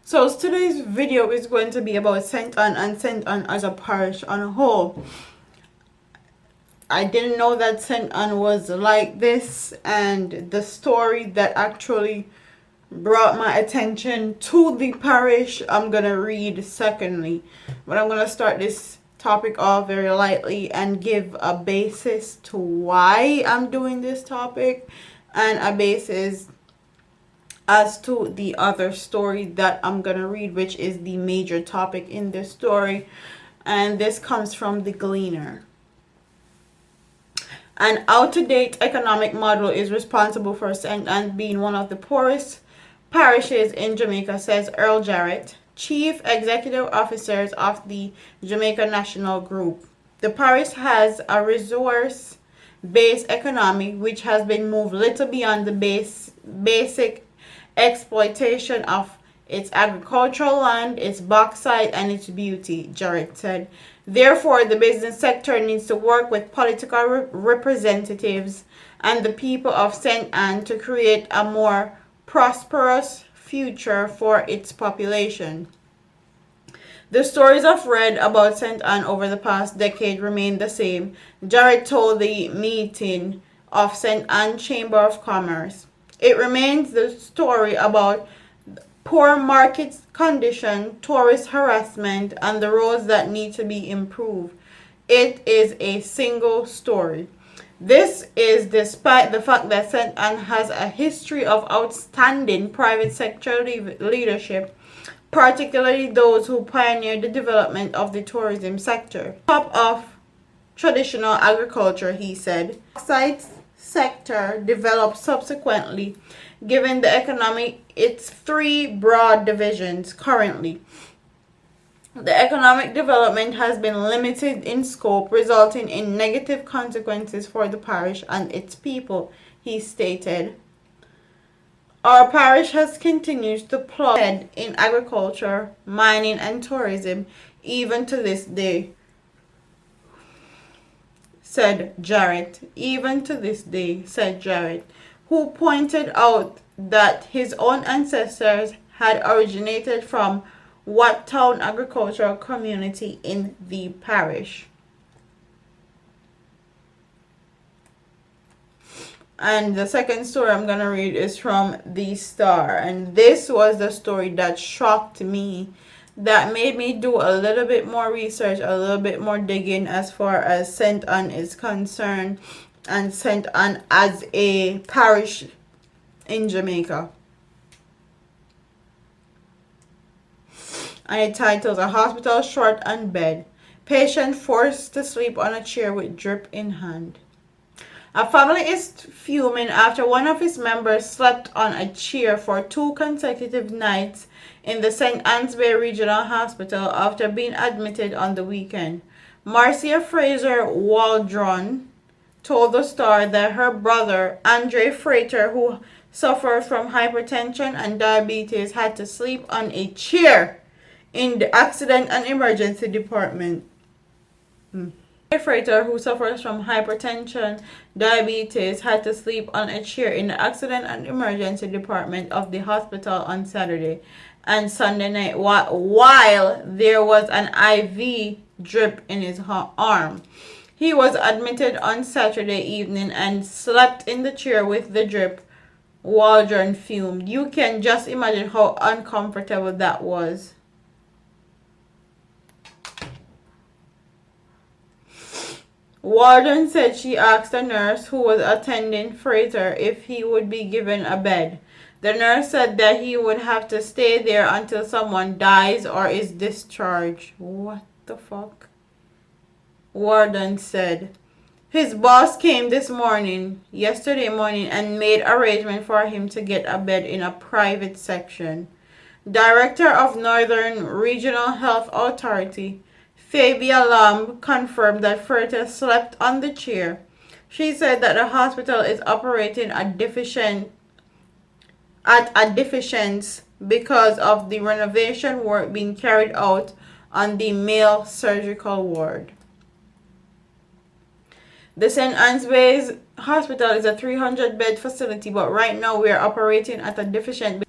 So today's video is going to be about St. Ann and St. Ann as a parish on a whole. I didn't know that St. Ann was like this, and the story that actually brought my attention to the parish I'm gonna read secondly. But I'm gonna start this topic off very lightly and give a basis to why I'm doing this topic and a basis as to the other story that I'm gonna read, which is the major topic in this story. And this comes from the Gleaner. An out-to-date economic model is responsible for St. Ann being one of the poorest parishes in Jamaica, says Earl Jarrett, Chief Executive Officer of the Jamaica National Group. The parish has a resource-based economy which has been moved little beyond the basic exploitation of its agricultural land, its bauxite, and its beauty, Jarrett said. Therefore, the business sector needs to work with political representatives and the people of St. Ann to create a more prosperous future for its population. The stories I've read about St. Ann over the past decade remain the same, Jarrett told the meeting of St. Ann Chamber of Commerce. It remains the story about poor market condition, tourist harassment, and the roads that need to be improved. It is a single story. This is despite the fact that St. Ann has a history of outstanding private sector leadership, particularly those who pioneered the development of the tourism sector. Top of traditional agriculture, he said. Bauxite sector developed subsequently, given the economy its three broad divisions currently. The economic development has been limited in scope, resulting in negative consequences for the parish and its people, he stated. Our parish has continued to plow ahead in agriculture, mining, and tourism, even to this day, said Jarrett. Even to this day, said Jarrett, who pointed out that his own ancestors had originated from Wat Town agricultural community in the parish. And the second story I'm going to read is from The Star. And this was the story that shocked me, that made me do a little bit more research, a little bit more digging as far as St. Ann is concerned, and St. Ann as a parish in Jamaica. And it titles A Hospital Short on Bed. Patient forced to sleep on a chair with drip in hand. A family is fuming after one of its members slept on a chair for 2 consecutive nights in the St. Ann's Bay Regional Hospital after being admitted on the weekend. Marcia Fraser Waldron told the Star that her brother, Andre Frater, who suffered from hypertension and diabetes, had to sleep on a chair in the accident and emergency department. Frater, who suffers from hypertension, diabetes, had to sleep on a chair in the accident and emergency department of the hospital on Saturday and Sunday night while there was an IV drip in his arm. He was admitted on Saturday evening and slept in the chair with the drip, Waldron fumed. You can just imagine how uncomfortable that was. Waldron said she asked the nurse who was attending Fraser if he would be given a bed. The nurse said that he would have to stay there until someone dies or is discharged. What the fuck? Waldron said. His boss came yesterday morning, and made arrangement for him to get a bed in a private section. Director of Northern Regional Health Authority, Fabia Lamb, confirmed that Furter slept on the chair. She said that the hospital is operating at a deficiency because of the renovation work being carried out on the male surgical ward. The St. Ann's Bay Hospital is a 300-bed facility, but right now we are operating at a deficient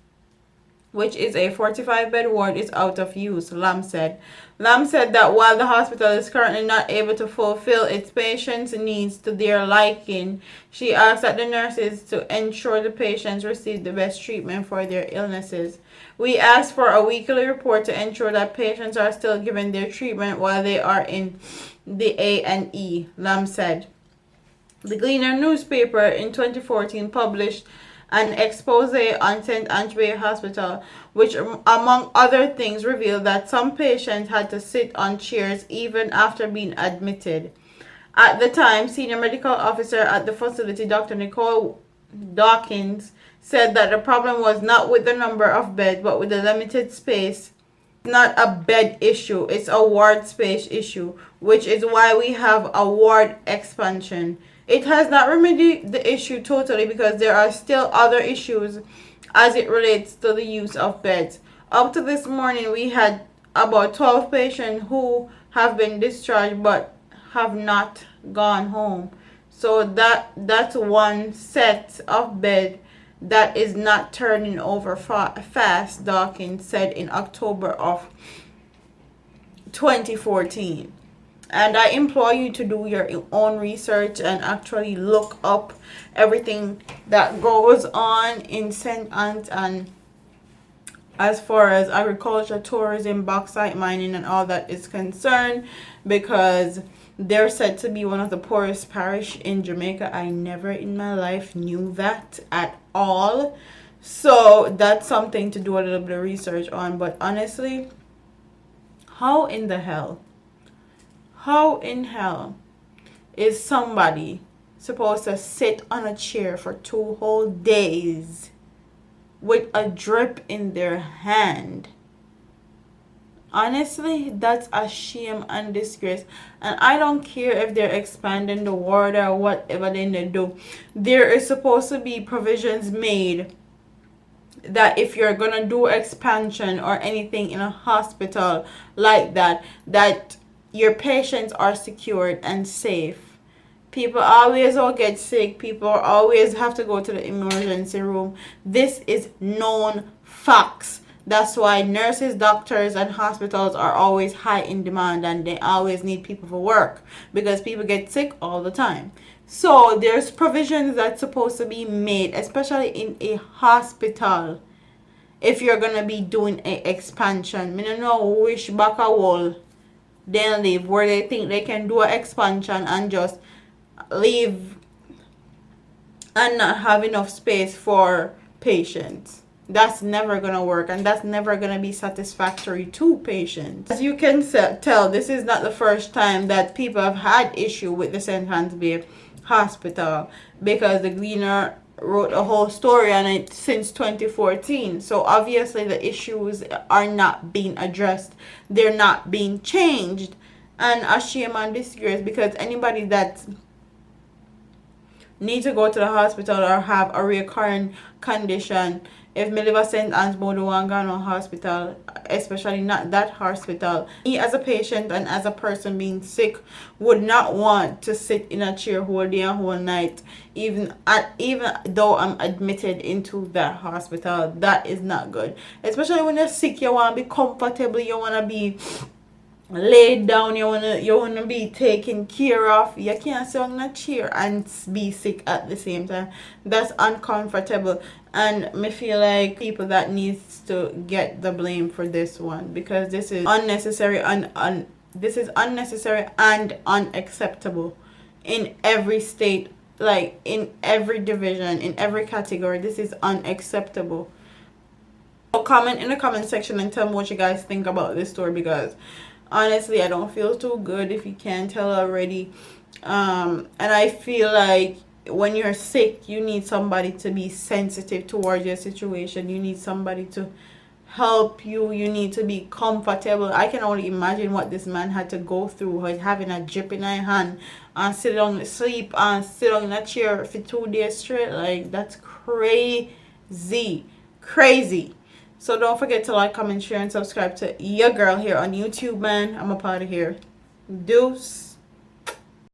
which is a 45-bed ward, is out of use, Lam said. Lam said that while the hospital is currently not able to fulfill its patients' needs to their liking, she asked that the nurses to ensure the patients receive the best treatment for their illnesses. We asked for a weekly report to ensure that patients are still given their treatment while they are in the A&E, Lam said. The Gleaner newspaper in 2014 published an expose on St. Andre Hospital, which among other things revealed that some patients had to sit on chairs even after being admitted. At the time, senior medical officer at the facility, Dr. Nicole Dawkins, said that the problem was not with the number of beds but with the limited space. It's not a bed issue, it's a ward space issue, which is why we have a ward expansion. It has not remedied the issue totally because there are still other issues as it relates to the use of beds. Up to this morning, we had about 12 patients who have been discharged but have not gone home. So that's one set of bed that is not turning over fast, Dawkins said in October of 2014. And I implore you to do your own research and actually look up everything that goes on in St. Anne's and as far as agriculture, tourism, bauxite mining and all that is concerned, because they're said to be one of the poorest parish in Jamaica. I never in my life knew that at all. So that's something to do a little bit of research on. But honestly, how in hell is somebody supposed to sit on a chair for 2 whole days with a drip in their hand? Honestly, that's a shame and disgrace. And I don't care if they're expanding the ward or whatever they do. There is supposed to be provisions made that if you're gonna do expansion or anything in a hospital like that, that your patients are secured and safe. People always will get sick. People always have to go to the emergency room. This is known facts. That's why nurses, doctors, and hospitals are always high in demand and they always need people for work because people get sick all the time. So there's provisions that's supposed to be made, especially in a hospital, if you're going to be doing an expansion. I don't know which back a wall they live where they think they can do an expansion and just leave and not have enough space for patients. That's never going to work and that's never going to be satisfactory to patients. As you can tell, this is not the first time that people have had issue with the St. Anne's Bay Hospital, because the Gleaner wrote a whole story on it since 2014. So obviously the issues are not being addressed. They're not being changed. And a shame and disgrace, because anybody that need to go to the hospital or have a recurring condition, if me live at St. Anne's, but don't want to go to a hospital, especially not that hospital. Me as a patient and as a person being sick would not want to sit in a chair whole day and whole night, even though I'm admitted into that hospital. That is not good. Especially when you're sick, you want to be comfortable, you want to be laid down, you wanna be taken care of. You can't sit on a chair and be sick at the same time. That's uncomfortable, and me feel like people that needs to get the blame for this one, because this is unnecessary and this is unnecessary and unacceptable in every state, like in every division, in every category. This is unacceptable. So comment in the comment section and tell me what you guys think about this story, because honestly, I don't feel too good, if you can't tell already. And I feel like when you're sick, you need somebody to be sensitive towards your situation. You need somebody to help you. You need to be comfortable. I can only imagine what this man had to go through with having a drip in his hand and sit on sleep and sit on a chair for 2 days straight. Like, that's crazy. So don't forget to like, comment, share, and subscribe to your girl here on YouTube, man. I'm a part of here. Deuce.